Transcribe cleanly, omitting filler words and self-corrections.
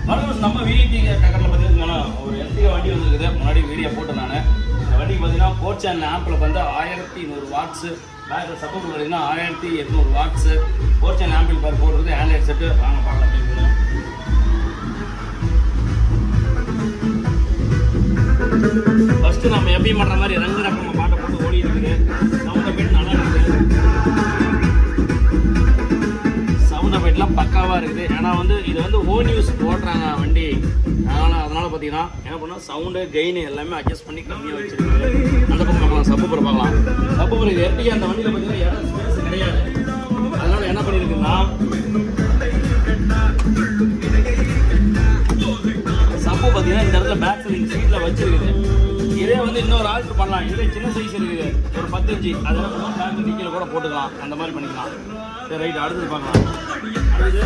வணக்கம். நம்ம விஐபி டக்கரில் பார்த்தீங்கன்னா ஒரு எலக்ட்ரிக் வண்டி வந்துருக்குது. முன்னாடி வீடியோ போட்டேன் நான். இந்த வண்டிக்கு பார்த்தீங்கன்னா 4 சேனல் ஆம்பில் வந்து 1100 வாட்ஸு, பேக்கில் சப்போர்ட் பார்த்தீங்கன்னா 1800 வாட்ஸு, 4 சேனல் ஆம்பிள் பேர் போடுறது ஆண்ட்ராய்ட் செட்டு. வாங்க பார்க்கலாம். ஃபஸ்ட்டு நம்ம எப்பயும் பண்ணுற மாதிரி ரங்கு ரக்கமாக பாட்டை போட்டு ஓடி இருக்குது. சவுண்ட் எஃபெக்ட் நல்லா இருக்குது. சவுண்ட் எஃபெக்ட்லாம் பக்காவாக இருக்குது. ஏன்னா வந்து இது வந்து ஓன் யூஸ் போடுறாங்க வண்டி. அதனால் பார்த்தீங்கன்னா என்ன பண்ணால் சவுண்டு கெயின் எல்லாமே அட்ஜஸ்ட் பண்ணி கம்மியாக வச்சுருக்கு. அந்த பக்கம் பார்க்கலாம், சப்பூப்பர் பார்க்கலாம். சப்பூப்பர் இது எப்படி அந்த வண்டியில் பார்த்தீங்கன்னா இடம் ஸ்பேஸ் கிடையாது. அதனால் என்ன பண்ணியிருக்குன்னா சப்பு பார்த்தீங்கன்னா இந்த இடத்துல பேக் சைடு சீட்டில் வச்சுருக்குது. இதே வந்து இன்னொரு ஆல்ட்ரு பண்ணலாம். இதே சின்ன சைஸ் இருக்குது, ஒரு 10 இன்ச்சு. அதெல்லாம் பண்ணால் பேக் டிக்கியில் கூட போட்டுக்கலாம். அந்த மாதிரி பண்ணிக்கலாம். சரி, ரைட். அடுத்தது பார்க்கலாம். அடுத்து